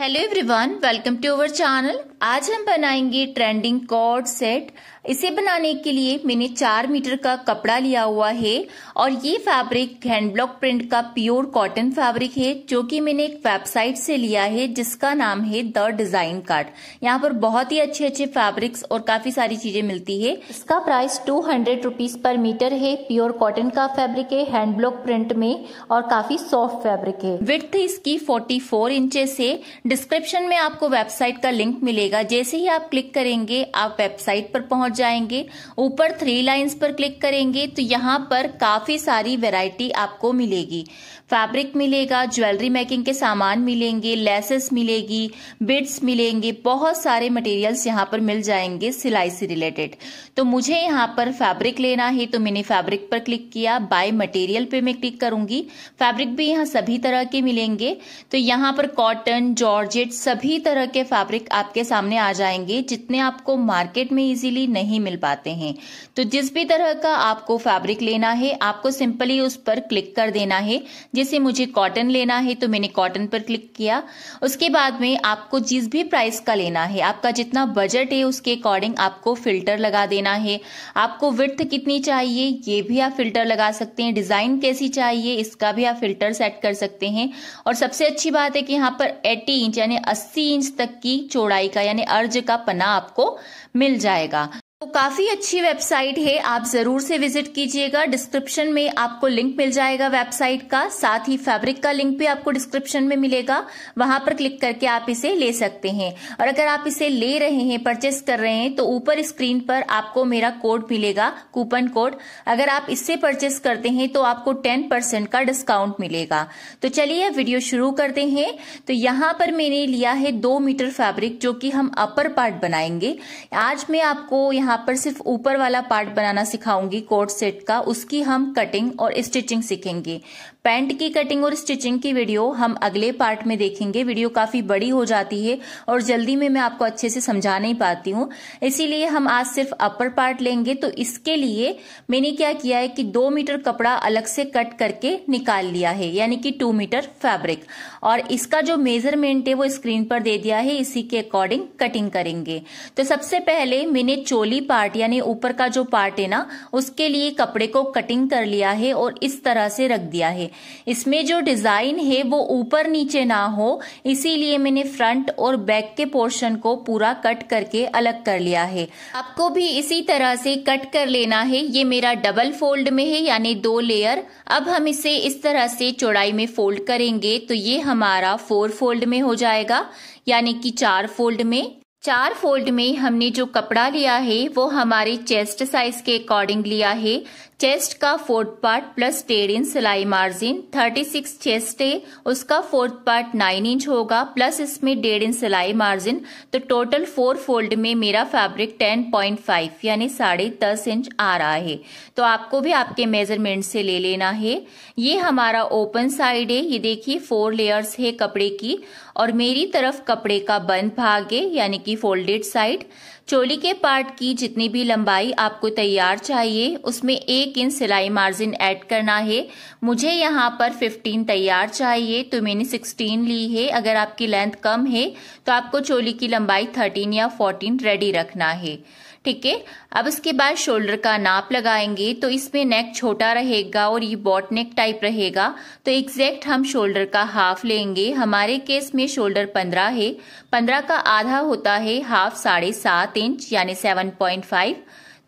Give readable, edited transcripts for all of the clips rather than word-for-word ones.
Hello everyone, welcome to our channel. आज हम बनाएंगे ट्रेंडिंग कॉर्ड सेट। इसे बनाने के लिए मैंने 4 मीटर का कपड़ा लिया हुआ है और ये फैब्रिक हैंड ब्लॉक प्रिंट का प्योर कॉटन फैब्रिक है जो कि मैंने एक वेबसाइट से लिया है जिसका नाम है द डिजाइन कार्ड। यहाँ पर बहुत ही अच्छे अच्छे फैब्रिक्स और काफी सारी चीजें मिलती है। इसका प्राइस 200 रुपीज पर मीटर है। प्योर कॉटन का फैब्रिक है, हैंड ब्लॉक प्रिंट में और काफी सॉफ्ट फैब्रिक है। विड्थ इसकी 44 इंचेस है। डिस्क्रिप्शन में आपको वेबसाइट का लिंक मिलेगा। जैसे ही आप क्लिक करेंगे आप वेबसाइट पर पहुंच जाएंगे। ऊपर 3 लाइंस पर क्लिक करेंगे तो यहाँ पर काफी सारी वैरायटी आपको मिलेगी। फैब्रिक मिलेगा, ज्वेलरी मेकिंग के सामान मिलेंगे, लेसेस मिलेगी, बिड्स मिलेंगे, बहुत सारे मटेरियल्स यहाँ पर मिल जाएंगे सिलाई से रिलेटेड। तो मुझे यहाँ पर फैब्रिक लेना है तो मैंने फैब्रिक पर क्लिक किया। बाय मटेरियल पे मैं क्लिक करूंगी। फैब्रिक भी यहाँ सभी तरह के मिलेंगे। तो यहाँ पर कॉटन, जॉर्जेट सभी तरह के फैब्रिक आपके सामने आ जाएंगे जितने आपको मार्केट में इजीली नहीं मिल पाते हैं। तो जिस भी तरह का आपको फैब्रिक लेना है आपको सिंपली उस पर क्लिक कर देना है। जैसे मुझे कॉटन लेना है तो मैंने कॉटन पर क्लिक किया। उसके बाद में आपको जिस भी प्राइस का लेना है, आपका जितना बजट है उसके अकॉर्डिंग आपको फिल्टर लगा देना है। आपको विड्थ कितनी चाहिए ये भी आप फिल्टर लगा सकते हैं। डिजाइन कैसी चाहिए इसका भी आप फिल्टर सेट कर सकते हैं। और सबसे अच्छी बात है कि यहाँ पर 80 इंच यानी 80 इंच तक की चौड़ाई का यानी अर्ज का पन्ना आपको मिल जाएगा। तो काफी अच्छी वेबसाइट है, आप जरूर से विजिट कीजिएगा। डिस्क्रिप्शन में आपको लिंक मिल जाएगा वेबसाइट का, साथ ही फैब्रिक का लिंक भी आपको डिस्क्रिप्शन में मिलेगा। वहां पर क्लिक करके आप इसे ले सकते हैं। और अगर आप इसे ले रहे हैं, परचेस कर रहे हैं तो ऊपर स्क्रीन पर आपको मेरा कोड मिलेगा, कूपन कोड। अगर आप इससे परचेस करते हैं तो आपको 10% का डिस्काउंट मिलेगा। तो चलिए वीडियो शुरू करते हैं। तो यहाँ पर मैंने लिया है 2 मीटर फैब्रिक जो कि हम अपर पार्ट बनाएंगे। आज मैं आपको यहाँ पर सिर्फ ऊपर वाला पार्ट बनाना सिखाऊंगी कोट सेट का। उसकी हम कटिंग और स्टिचिंग सीखेंगे। पैंट की कटिंग और स्टिचिंग की वीडियो हम अगले पार्ट में देखेंगे। वीडियो काफी बड़ी हो जाती है और जल्दी में मैं आपको अच्छे से समझा नहीं पाती हूँ, इसीलिए हम आज सिर्फ अपर पार्ट लेंगे। तो इसके लिए मैंने क्या किया है कि 2 मीटर कपड़ा अलग से कट करके निकाल लिया है, यानी कि 2 मीटर फैब्रिक। और इसका जो मेजरमेंट है वो स्क्रीन पर दे दिया है, इसी के अकॉर्डिंग कटिंग करेंगे। तो सबसे पहले मैंने चोली पार्ट यानी ऊपर का जो पार्ट है ना, उसके लिए कपड़े को कटिंग कर लिया है और इस तरह से रख दिया है। इसमें जो डिजाइन है वो ऊपर नीचे ना हो, इसीलिए मैंने फ्रंट और बैक के पोर्शन को पूरा कट करके अलग कर लिया है। आपको भी इसी तरह से कट कर लेना है। ये मेरा डबल फोल्ड में है यानी 2 लेयर। अब हम इसे इस तरह से चौड़ाई में फोल्ड करेंगे तो ये हमारा 4 फोल्ड में हो जाएगा, यानी कि 4 फोल्ड में। 4 फोल्ड में हमने जो कपड़ा लिया है वो हमारे चेस्ट साइज के अकॉर्डिंग लिया है। चेस्ट का 4th पार्ट प्लस 1.5 इंच सिलाई मार्जिन, 36 चेस्ट है, उसका 4th पार्ट 9 इंच होगा प्लस इसमें 1.5 इंच सिलाई मार्जिन। तो टोटल 4 फोल्ड में मेरा फैब्रिक 10.5 यानी 10.5 इंच आ रहा है। तो आपको भी आपके मेजरमेंट से ले लेना है। ये हमारा ओपन साइड है, ये देखिए 4 लेयर्स है कपड़े की। और मेरी तरफ कपड़े का बंद भाग है यानी कि फोल्डेड साइड। चोली के पार्ट की जितनी भी लंबाई आपको तैयार चाहिए उसमें 1 इंच सिलाई मार्जिन ऐड करना है। मुझे यहाँ पर 15 तैयार चाहिए तो मैंने 16 ली है। अगर आपकी लेंथ कम है तो आपको चोली की लंबाई 13 या 14 रेडी रखना है, ठीक है। अब इसके बाद शोल्डर का नाप लगाएंगे। तो इसमें नेक छोटा रहेगा और ये बॉट नेक टाइप रहेगा, तो एग्जैक्ट हम शोल्डर का हाफ लेंगे। हमारे केस में शोल्डर 15 है, 15 का आधा होता है हाफ 7.5 इंच यानी 7.5।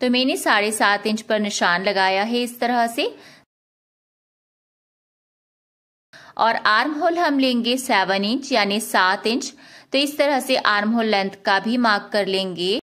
तो मैंने 7.5 इंच पर निशान लगाया है इस तरह से। और आर्म होल हम लेंगे 7 इंच यानी 7 इंच। तो इस तरह से आर्म होल लेंथ का भी मार्क कर लेंगे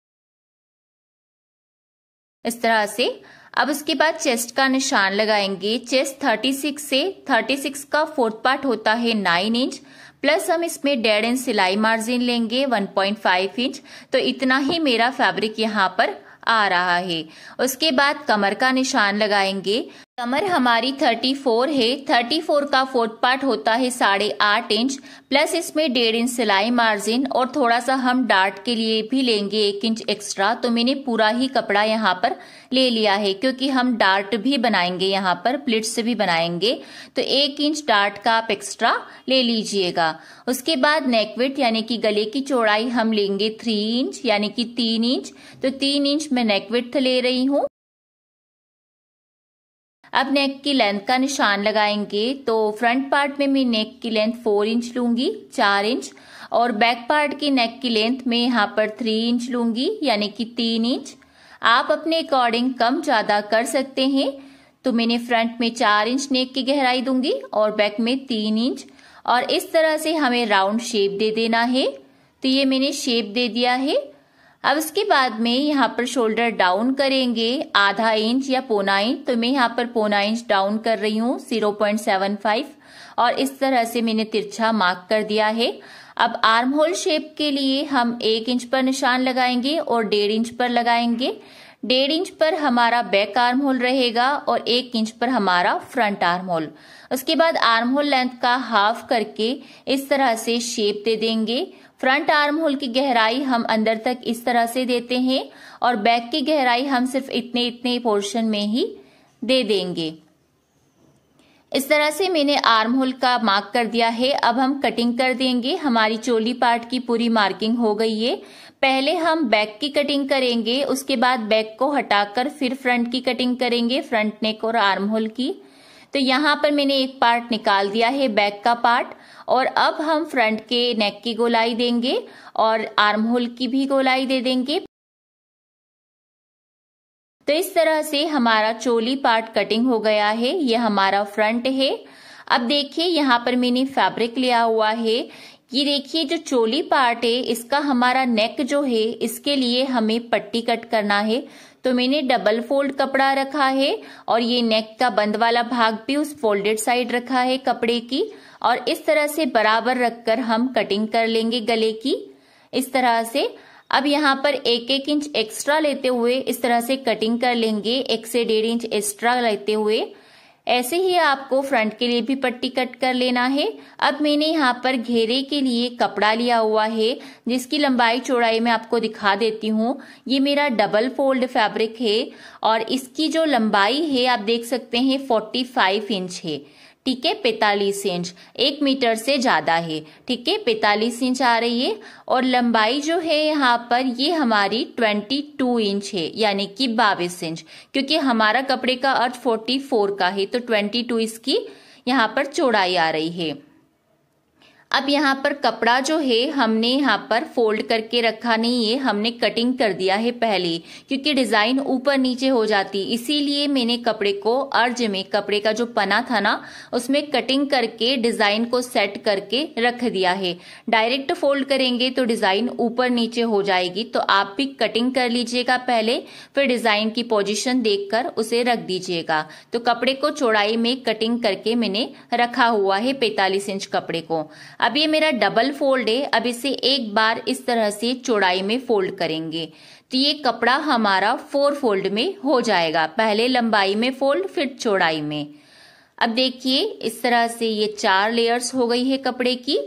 इस तरह से। अब उसके बाद चेस्ट का निशान लगाएंगे। चेस्ट 36 से 36 का 4th पार्ट होता है 9 इंच प्लस हम इसमें 1.5 इंच सिलाई मार्जिन लेंगे 1.5 इंच। तो इतना ही मेरा फैब्रिक यहाँ पर आ रहा है। उसके बाद कमर का निशान लगाएंगे। कमर हमारी 34 है। 34 का फोर्थ पार्ट होता है 8.5 इंच, प्लस इसमें 1.5 इंच सिलाई मार्जिन और थोड़ा सा हम डार्ट के लिए भी लेंगे 1 इंच एक्स्ट्रा। तो मैंने पूरा ही कपड़ा यहाँ पर ले लिया है, क्योंकि हम डार्ट भी बनाएंगे, यहाँ पर प्लिट्स भी बनाएंगे, तो 1 इंच डार्ट का आप एक्स्ट्रा ले लीजिएगा। उसके बाद नेक विड्थ यानी कि गले की चौड़ाई हम लेंगे 3 इंच यानी कि 3 इंच। तो 3 इंच मैं नेक विड्थ ले रही हूँ। अब नेक की लेंथ का निशान लगाएंगे। तो फ्रंट पार्ट में मैं नेक की लेंथ 4 इंच लूंगी, 4 इंच, और बैक पार्ट की नेक की लेंथ में यहाँ पर 3 इंच लूंगी यानी कि 3 इंच। आप अपने अकॉर्डिंग कम ज्यादा कर सकते हैं। तो मैंने फ्रंट में 4 इंच नेक की गहराई दूंगी और बैक में 3 इंच, और इस तरह से हमें राउंड शेप दे देना है। तो ये मैंने शेप दे दिया है। अब इसके बाद में यहाँ पर शोल्डर डाउन करेंगे आधा इंच या पौना इंच। तो मैं यहाँ पर पौना इंच डाउन कर रही हूँ 0.75, और इस तरह से मैंने तिरछा मार्क कर दिया है। अब आर्म होल शेप के लिए हम 1 इंच पर निशान लगाएंगे और 1.5 इंच पर लगाएंगे। 1.5 इंच पर हमारा बैक आर्म होल रहेगा और 1 इंच पर हमारा फ्रंट आर्म होल। उसके बाद आर्म होल लेंथ का हाफ करके इस तरह से शेप दे देंगे। फ्रंट आर्म होल की गहराई हम अंदर तक इस तरह से देते हैं और बैक की गहराई हम सिर्फ इतने इतने पोर्शन में ही दे देंगे। इस तरह से मैंने आर्म होल का मार्क कर दिया है। अब हम कटिंग कर देंगे। हमारी चोली पार्ट की पूरी मार्किंग हो गई है। पहले हम बैक की कटिंग करेंगे, उसके बाद बैक को हटाकर फिर फ्रंट की कटिंग करेंगे, फ्रंट नेक और आर्म होल की। तो यहाँ पर मैंने एक पार्ट निकाल दिया है, बैक का पार्ट, और अब हम फ्रंट के नेक की गोलाई देंगे और आर्म होल की भी गोलाई दे देंगे। तो इस तरह से हमारा चोली पार्ट कटिंग हो गया है। ये हमारा फ्रंट है। अब देखिए यहाँ पर मैंने फैब्रिक लिया हुआ है। ये देखिए जो चोली पार्ट है इसका हमारा नेक जो है इसके लिए हमें पट्टी कट करना है। तो मैंने डबल फोल्ड कपड़ा रखा है और ये नेक का बंद वाला भाग भी उस फोल्डेड साइड रखा है कपड़े की, और इस तरह से बराबर रखकर हम कटिंग कर लेंगे गले की इस तरह से। अब यहाँ पर 1-1 इंच एक्स्ट्रा लेते हुए इस तरह से कटिंग कर लेंगे, 1 से 1.5 इंच एक्स्ट्रा लेते हुए। ऐसे ही आपको फ्रंट के लिए भी पट्टी कट कर लेना है। अब मैंने यहाँ पर घेरे के लिए कपड़ा लिया हुआ है जिसकी लंबाई चौड़ाई मैं आपको दिखा देती हूँ। ये मेरा डबल फोल्ड फैब्रिक है और इसकी जो लंबाई है आप देख सकते हैं 45 इंच है। ठीक है, 45 इंच, 1 मीटर से ज्यादा है। ठीक है, 45 इंच आ रही है, और लंबाई जो है यहाँ पर ये हमारी 22 इंच है यानी कि 22 इंच, क्योंकि हमारा कपड़े का अर्थ 44 का है, तो 22 इसकी यहाँ पर चौड़ाई आ रही है। अब यहाँ पर कपड़ा जो है हमने यहाँ पर फोल्ड करके रखा नहीं है, हमने कटिंग कर दिया है पहले, क्योंकि डिजाइन ऊपर नीचे हो जाती, इसीलिए मैंने कपड़े को अर्ज में कपड़े का जो पना था ना उसमें कटिंग करके डिजाइन को सेट करके रख दिया है। डायरेक्ट फोल्ड करेंगे तो डिजाइन ऊपर नीचे हो जाएगी, तो आप भी कटिंग कर लीजिएगा पहले, फिर डिजाइन की पोजीशन देखकर उसे रख दीजिएगा। तो कपड़े को चौड़ाई में कटिंग करके मैंने रखा हुआ है 45 इंच कपड़े को। अब ये मेरा डबल फोल्ड है, अब इसे एक बार इस तरह से चौड़ाई में फोल्ड करेंगे तो ये कपड़ा हमारा 4 फोल्ड में हो जाएगा, पहले लंबाई में फोल्ड फिर चौड़ाई में। अब देखिए इस तरह से ये 4 लेयर्स हो गई है कपड़े की।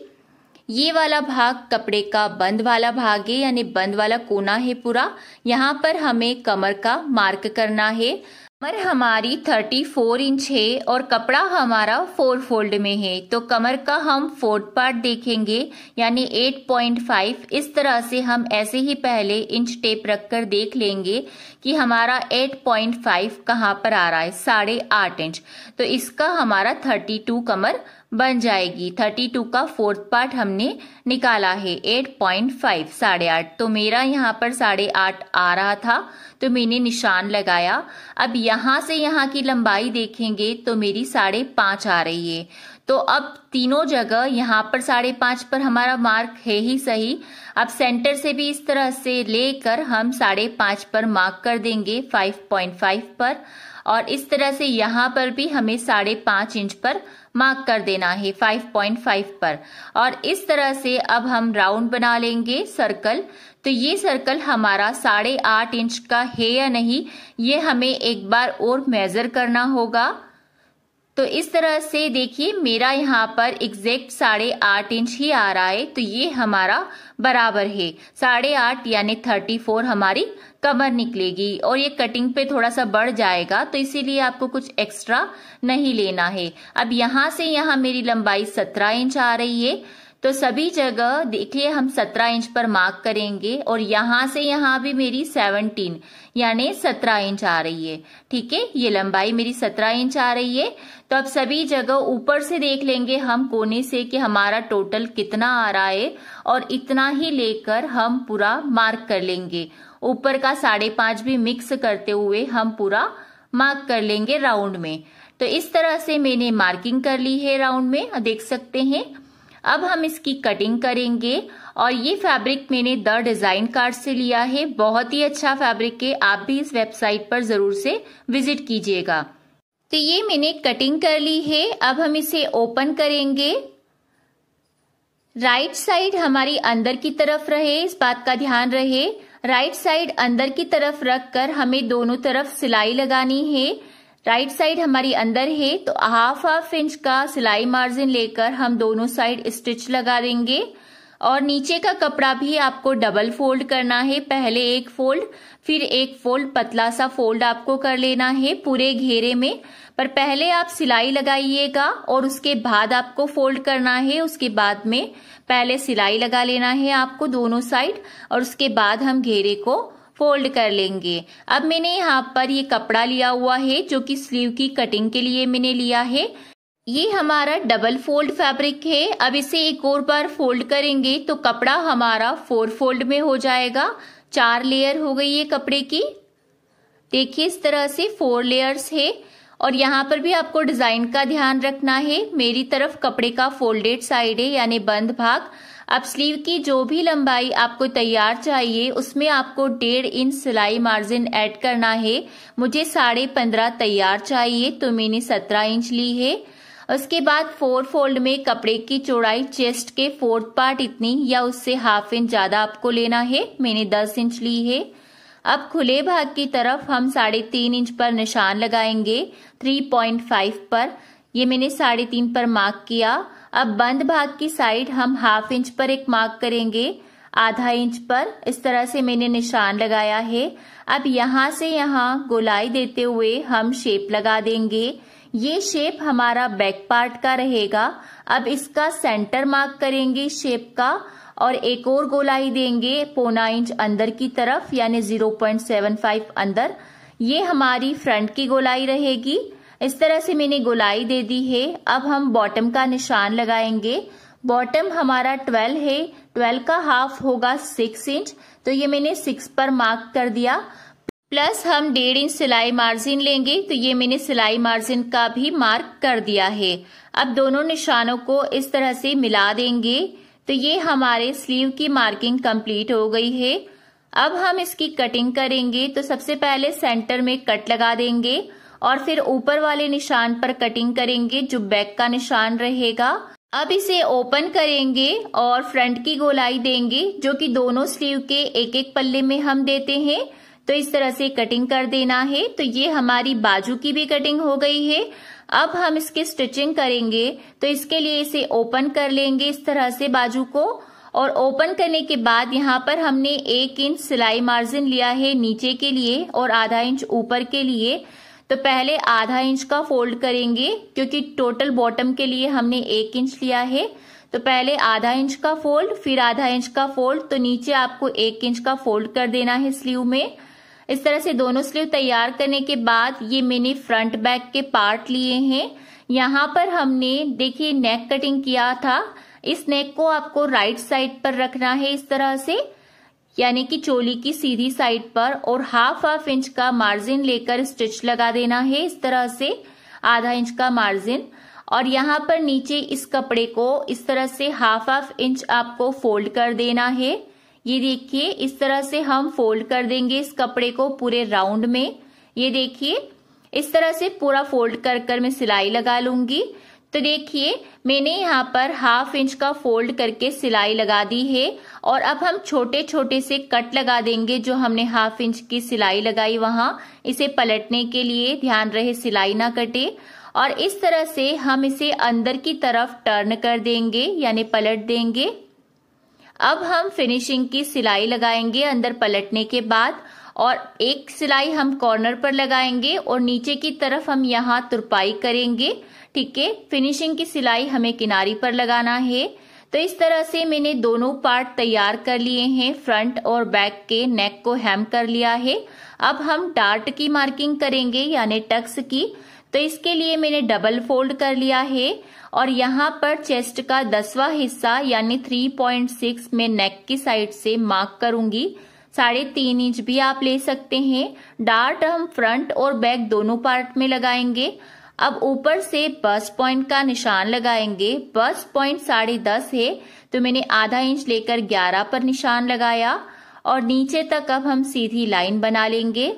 ये वाला भाग कपड़े का बंद वाला भाग है, यानी बंद वाला कोना है पूरा। यहाँ पर हमें कमर का मार्क करना है। कमर हमारी 34 इंच है और कपड़ा हमारा 4 फोल्ड में है, तो कमर का हम 4th पार्ट देखेंगे यानी 8.5। इस तरह से हम ऐसे ही पहले इंच टेप रखकर देख लेंगे कि हमारा 8.5 कहाँ पर आ रहा है, 8.5 इंच। तो इसका हमारा 32 कमर बन जाएगी। 32 का 4th पार्ट हमने निकाला है 8.5, 8.5। तो मेरा यहाँ पर 8.5 आ रहा था, तो मैंने निशान लगाया। अब यहाँ से यहाँ की लंबाई देखेंगे तो मेरी 5.5 आ रही है। तो अब तीनों जगह यहाँ पर 5.5 पर हमारा मार्क है ही सही। अब सेंटर से भी इस तरह से लेकर हम 5.5 पर मार्क कर देंगे 5.5 पर, और इस तरह से यहाँ पर भी हमें 5.5 इंच पर मार्क कर देना है 5.5 पर। और इस तरह से अब हम राउंड बना लेंगे सर्कल। तो ये सर्कल हमारा 8.5 इंच का है या नहीं, ये हमें एक बार और मेजर करना होगा। तो इस तरह से देखिए मेरा यहाँ पर एग्जैक्ट 8.5 इंच ही आ रहा है, तो ये हमारा बराबर है 8.5 यानी 34 हमारी कमर निकलेगी। और ये कटिंग पे थोड़ा सा बढ़ जाएगा, तो इसीलिए आपको कुछ एक्स्ट्रा नहीं लेना है। अब यहाँ से यहाँ मेरी लंबाई 17 इंच आ रही है, तो सभी जगह देखिए हम 17 इंच पर मार्क करेंगे। और यहाँ से यहाँ भी मेरी 17 यानी 17 इंच आ रही है। ठीक है, ये लंबाई मेरी 17 इंच आ रही है। तो अब सभी जगह ऊपर से देख लेंगे हम कोने से कि हमारा टोटल कितना आ रहा है, और इतना ही लेकर हम पूरा मार्क कर लेंगे। ऊपर का 5.5 भी मिक्स करते हुए हम पूरा मार्क कर लेंगे राउंड में। तो इस तरह से मैंने मार्किंग कर ली है राउंड में, देख सकते हैं। अब हम इसकी कटिंग करेंगे। और ये फैब्रिक मैंने द डिजाइन कार्ड से लिया है, बहुत ही अच्छा फैब्रिक है, आप भी इस वेबसाइट पर जरूर से विजिट कीजिएगा। तो ये मैंने कटिंग कर ली है। अब हम इसे ओपन करेंगे। राइट साइड हमारी अंदर की तरफ रहे, इस बात का ध्यान रहे। राइट साइड अंदर की तरफ रखकर हमें दोनों तरफ सिलाई लगानी है। राइट साइड हमारी अंदर है, तो हाफ इंच का सिलाई मार्जिन लेकर हम दोनों साइड स्टिच लगा देंगे। और नीचे का कपड़ा भी आपको डबल फोल्ड करना है, पहले एक फोल्ड फिर एक फोल्ड, पतला सा फोल्ड आपको कर लेना है पूरे घेरे में। पर पहले आप सिलाई लगाइएगा और उसके बाद आपको फोल्ड करना है। उसके बाद में पहले सिलाई लगा लेना है आपको दोनों साइड, और उसके बाद हम घेरे को फोल्ड कर लेंगे। अब मैंने यहाँ पर ये कपड़ा लिया हुआ है जो कि स्लीव की कटिंग के लिए मैंने लिया है। ये हमारा डबल फोल्ड फैब्रिक है। अब इसे एक और बार फोल्ड करेंगे तो कपड़ा हमारा 4 फोल्ड में हो जाएगा। 4 लेयर हो गई है कपड़े की। देखिए इस तरह से 4 लेयर्स है। और यहाँ पर भी आपको डिजाइन का ध्यान रखना है। मेरी तरफ कपड़े का फोल्डेड साइड है यानी बंद भाग। अब स्लीव की जो भी लंबाई आपको तैयार चाहिए उसमें आपको 1.5 इंच सिलाई मार्जिन ऐड करना है। मुझे 15.5 तैयार चाहिए, तो मैंने 17 इंच ली है। उसके बाद 4 फोल्ड में कपड़े की चौड़ाई चेस्ट के 4th पार्ट इतनी या उससे हाफ इंच ज्यादा आपको लेना है, मैंने 10 इंच ली है। अब खुले भाग की तरफ हम 3.5 इंच पर निशान लगाएंगे 3.5 पर। ये मैंने 3.5 पर मार्क किया। अब बंद भाग की साइड हम हाफ इंच पर एक मार्क करेंगे, आधा इंच पर। इस तरह से मैंने निशान लगाया है। अब यहाँ से यहाँ गोलाई देते हुए हम शेप लगा देंगे। ये शेप हमारा बैक पार्ट का रहेगा। अब इसका सेंटर मार्क करेंगे शेप का, और एक और गोलाई देंगे 1.25 इंच अंदर की तरफ यानी 0.75 अंदर। ये हमारी फ्रंट की गोलाई रहेगी। इस तरह से मैंने गोलाई दे दी है। अब हम बॉटम का निशान लगाएंगे। बॉटम हमारा 12 है, 12 का हाफ होगा 6 इंच, तो ये मैंने 6 पर मार्क कर दिया। प्लस हम 1.5 इंच सिलाई मार्जिन लेंगे, तो ये मैंने सिलाई मार्जिन का भी मार्क कर दिया है। अब दोनों निशानों को इस तरह से मिला देंगे। तो ये हमारे स्लीव की मार्किंग कंप्लीट हो गई है। अब हम इसकी कटिंग करेंगे। तो सबसे पहले सेंटर में कट लगा देंगे और फिर ऊपर वाले निशान पर कटिंग करेंगे जो बैक का निशान रहेगा। अब इसे ओपन करेंगे और फ्रंट की गोलाई देंगे जो कि दोनों स्लीव के एक एक पल्ले में हम देते हैं। तो इस तरह से कटिंग कर देना है। तो ये हमारी बाजू की भी कटिंग हो गई है। अब हम इसकी स्टिचिंग करेंगे, तो इसके लिए इसे ओपन कर लेंगे इस तरह से बाजू को। और ओपन करने के बाद यहाँ पर हमने 1 इंच सिलाई मार्जिन लिया है नीचे के लिए और आधा इंच ऊपर के लिए। तो पहले आधा इंच का फोल्ड करेंगे क्योंकि टोटल बॉटम के लिए हमने 1 इंच लिया है। तो पहले आधा इंच का फोल्ड फिर आधा इंच का फोल्ड, तो नीचे आपको 1 इंच का फोल्ड कर देना है स्लीव में। इस तरह से दोनों स्लीव तैयार करने के बाद ये मैंने फ्रंट बैक के पार्ट लिए हैं। यहाँ पर हमने देखिए नेक कटिंग किया था। इस नेक को आपको राइट साइड पर रखना है इस तरह से, यानी कि चोली की सीधी साइड पर, और हाफ इंच का मार्जिन लेकर स्टिच लगा देना है इस तरह से, आधा इंच का मार्जिन। और यहाँ पर नीचे इस कपड़े को इस तरह से हाफ इंच आपको फोल्ड कर देना है। ये देखिए इस तरह से हम फोल्ड कर देंगे इस कपड़े को पूरे राउंड में। ये देखिए इस तरह से पूरा फोल्ड कर कर मैं सिलाई लगा लूंगी। तो देखिए मैंने यहाँ पर 1/2 इंच का फोल्ड करके सिलाई लगा दी है और अब हम छोटे छोटे से कट लगा देंगे। जो हमने 1/2 इंच की सिलाई लगाई वहां, इसे पलटने के लिए ध्यान रहे सिलाई ना कटे। और इस तरह से हम इसे अंदर की तरफ टर्न कर देंगे यानी पलट देंगे। अब हम फिनिशिंग की सिलाई लगाएंगे अंदर पलटने के बाद, और एक सिलाई हम कॉर्नर पर लगाएंगे और नीचे की तरफ हम यहाँ तुरपाई करेंगे। ठीक है, फिनिशिंग की सिलाई हमें किनारी पर लगाना है। तो इस तरह से मैंने दोनों पार्ट तैयार कर लिए हैं। फ्रंट और बैक के नेक को हेम कर लिया है। अब हम डार्ट की मार्किंग करेंगे यानी टक्स की। तो इसके लिए मैंने डबल फोल्ड कर लिया है और यहाँ पर चेस्ट का 10वां हिस्सा यानी 3.6 में नेक की साइड से मार्क करूंगी। 3.5 इंच भी आप ले सकते हैं। डार्ट हम फ्रंट और बैक दोनों पार्ट में लगाएंगे। अब ऊपर से बस्ट पॉइंट का निशान लगाएंगे। बस्ट पॉइंट 10.5 है तो मैंने आधा इंच लेकर 11 पर निशान लगाया और नीचे तक अब हम सीधी लाइन बना लेंगे।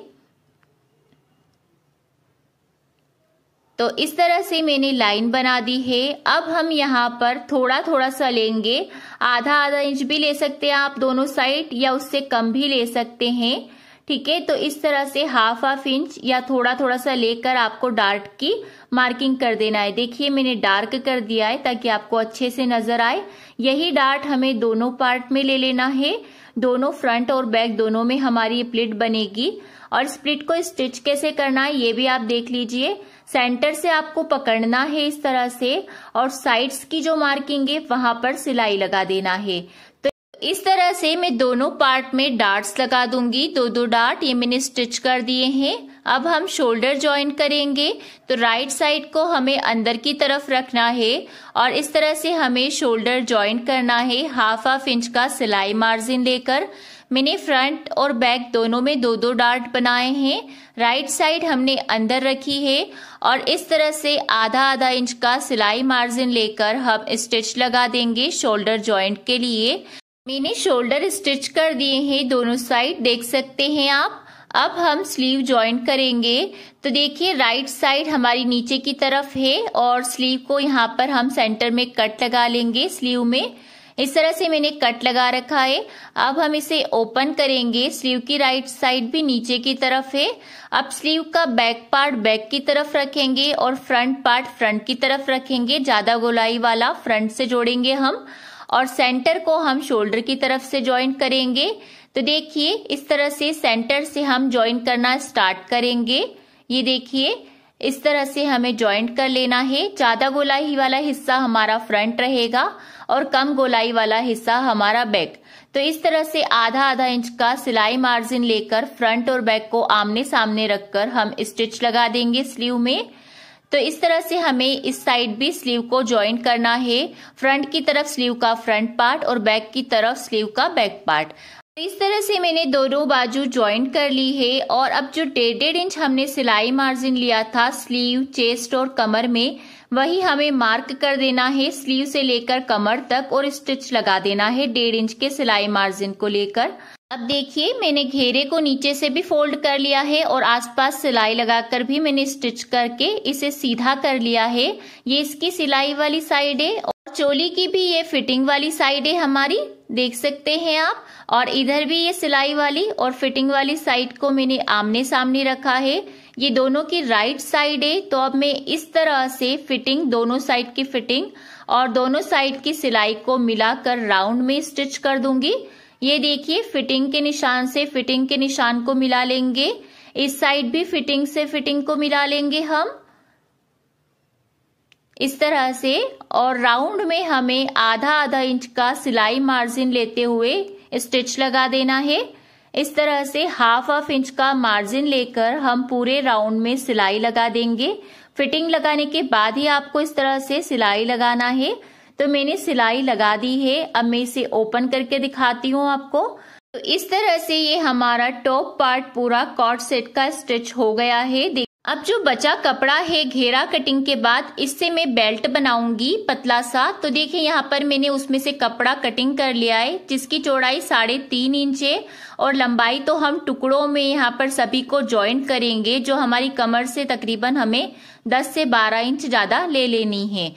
तो इस तरह से मैंने लाइन बना दी है। अब हम यहाँ पर थोड़ा थोड़ा सा लेंगे, आधा इंच भी ले सकते हैं आप दोनों साइड या उससे कम भी ले सकते हैं। ठीक है, तो इस तरह से 1/2 इंच या थोड़ा थोड़ा सा लेकर आपको डार्ट की मार्किंग कर देना है। देखिए मैंने डार्क कर दिया है ताकि आपको अच्छे से नजर आए। यही डार्ट हमें दोनों पार्ट में ले लेना है। दोनों फ्रंट और बैक दोनों में हमारी ये प्लिट बनेगी। और स्प्लिट को स्टिच कैसे करना है ये भी आप देख लीजिए। सेंटर से आपको पकड़ना है इस तरह से और साइड्स की जो मार्किंग है वहां पर सिलाई लगा देना है। तो इस तरह से मैं दोनों पार्ट में डार्ट्स लगा दूंगी। 2-2 डार्ट ये मैंने स्टिच कर दिए हैं। अब हम शोल्डर जॉइन करेंगे। तो राइट साइड को हमें अंदर की तरफ रखना है और इस तरह से हमें शोल्डर जॉइन करना है। 1/2 इंच का सिलाई मार्जिन लेकर मैंने फ्रंट और बैक दोनों में 2-2 डार्ट बनाए हैं। राइट साइड हमने अंदर रखी है और इस तरह से आधा इंच का सिलाई मार्जिन लेकर हम स्टिच लगा देंगे शोल्डर जॉइंट के लिए। मैंने शोल्डर स्टिच कर दिए हैं दोनों साइड, देख सकते हैं आप। अब हम स्लीव जॉइन करेंगे। तो देखिए राइट साइड हमारी नीचे की तरफ है और स्लीव को यहाँ पर हम सेंटर में कट लगा लेंगे। स्लीव में इस तरह से मैंने कट लगा रखा है। अब हम इसे ओपन करेंगे। स्लीव की राइट साइड भी नीचे की तरफ है। अब स्लीव का बैक पार्ट बैक की तरफ रखेंगे और फ्रंट पार्ट फ्रंट की तरफ रखेंगे। ज्यादा गोलाई वाला फ्रंट से जोड़ेंगे हम और सेंटर को हम शोल्डर की तरफ से ज्वाइन करेंगे। तो देखिए इस तरह से सेंटर से हम ज्वाइन करना स्टार्ट करेंगे। ये देखिए इस तरह से हमें ज्वाइंट कर लेना है। ज्यादा गोलाई वाला हिस्सा हमारा फ्रंट रहेगा और कम गोलाई वाला हिस्सा हमारा बैक। तो इस तरह से आधा इंच का सिलाई मार्जिन लेकर फ्रंट और बैक को आमने सामने रखकर हम स्टिच लगा देंगे स्लीव में। तो इस तरह से हमें इस साइड भी स्लीव को ज्वाइन करना है। फ्रंट की तरफ स्लीव का फ्रंट पार्ट और बैक की तरफ स्लीव का बैक पार्ट। इस तरह से मैंने दोनों बाजू ज्वाइन कर ली है और अब जो 1.5 इंच हमने सिलाई मार्जिन लिया था स्लीव, चेस्ट और कमर में, वही हमें मार्क कर देना है स्लीव से लेकर कमर तक और स्टिच लगा देना है 1.5 इंच के सिलाई मार्जिन को लेकर। अब देखिए मैंने घेरे को नीचे से भी फोल्ड कर लिया है और आसपास सिलाई लगाकर भी मैंने स्टिच करके इसे सीधा कर लिया है। ये इसकी सिलाई वाली साइड है और चोली की भी ये फिटिंग वाली साइड है हमारी, देख सकते हैं आप। और इधर भी ये सिलाई वाली और फिटिंग वाली साइड को मैंने आमने सामने रखा है। ये दोनों की राइट साइड है। तो अब मैं इस तरह से फिटिंग, दोनों साइड की फिटिंग और दोनों साइड की सिलाई को मिलाकर राउंड में स्टिच कर दूंगी। ये देखिए फिटिंग के निशान से फिटिंग के निशान को मिला लेंगे। इस साइड भी फिटिंग से फिटिंग को मिला लेंगे हम इस तरह से। और राउंड में हमें आधा इंच का सिलाई मार्जिन लेते हुए स्टिच लगा देना है। इस तरह से 1/2 इंच का मार्जिन लेकर हम पूरे राउंड में सिलाई लगा देंगे। फिटिंग लगाने के बाद ही आपको इस तरह से सिलाई लगाना है। तो मैंने सिलाई लगा दी है। अब मैं इसे ओपन करके दिखाती हूँ आपको। तो इस तरह से ये हमारा टॉप पार्ट पूरा कॉर्ड सेट का स्टिच हो गया है। अब जो बचा कपड़ा है घेरा कटिंग के बाद, इससे मैं बेल्ट बनाऊंगी पतला सा। तो देखिए यहाँ पर मैंने उसमें से कपड़ा कटिंग कर लिया है, जिसकी चौड़ाई 3.5 इंच है और लंबाई तो हम टुकड़ों में यहाँ पर सभी को जॉइंट करेंगे, जो हमारी कमर से तकरीबन हमें 10 से 12 इंच ज्यादा ले लेनी है।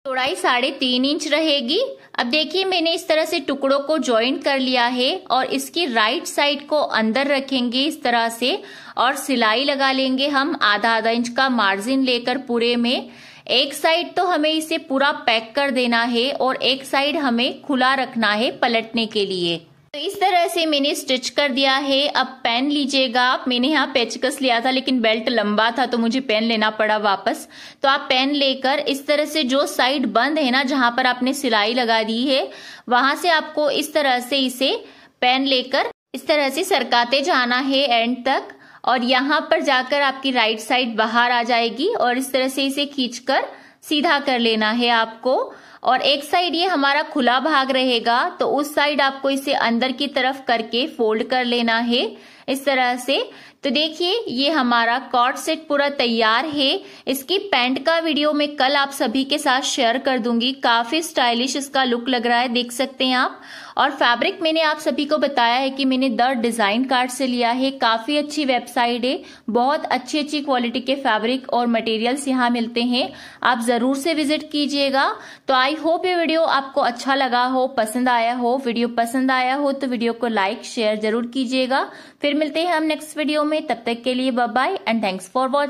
चौड़ाई 3.5 इंच रहेगी। अब देखिए मैंने इस तरह से टुकड़ों को ज्वाइंट कर लिया है और इसकी राइट साइड को अंदर रखेंगे इस तरह से और सिलाई लगा लेंगे हम आधा इंच का मार्जिन लेकर पूरे में। एक साइड तो हमें इसे पूरा पैक कर देना है और एक साइड हमें खुला रखना है पलटने के लिए। तो इस तरह से मैंने स्टिच कर दिया है। अब पेन लीजिएगा आप, मैंने यहाँ पेचकस लिया था लेकिन बेल्ट लंबा था तो मुझे पेन लेना पड़ा वापस। तो आप पेन लेकर इस तरह से जो साइड बंद है ना, जहां पर आपने सिलाई लगा दी है, वहां से आपको इस तरह से इसे पेन लेकर इस तरह से सरकाते जाना है एंड तक, और यहाँ पर जाकर आपकी राइट साइड बाहर आ जाएगी और इस तरह से इसे खींचकर सीधा कर लेना है आपको। और एक साइड ये हमारा खुला भाग रहेगा तो उस साइड आपको इसे अंदर की तरफ करके फोल्ड कर लेना है इस तरह से। तो देखिए ये हमारा कॉर्ड सेट पूरा तैयार है। इसकी पैंट का वीडियो मैं कल आप सभी के साथ शेयर कर दूंगी। काफी स्टाइलिश इसका लुक लग रहा है, देख सकते हैं आप। और फैब्रिक मैंने आप सभी को बताया है कि मैंने द डिजाइन कार्ड से लिया है। काफी अच्छी वेबसाइट है, बहुत अच्छी क्वालिटी के फैब्रिक और मटेरियल्स यहाँ मिलते हैं, आप जरूर से विजिट कीजिएगा। तो आई होप ये वीडियो आपको अच्छा लगा हो, पसंद आया हो। वीडियो पसंद आया हो तो वीडियो को लाइक शेयर जरूर कीजिएगा। फिर मिलते हैं हम नेक्स्ट वीडियो में, तब तक के लिए bye bye and thanks for watching.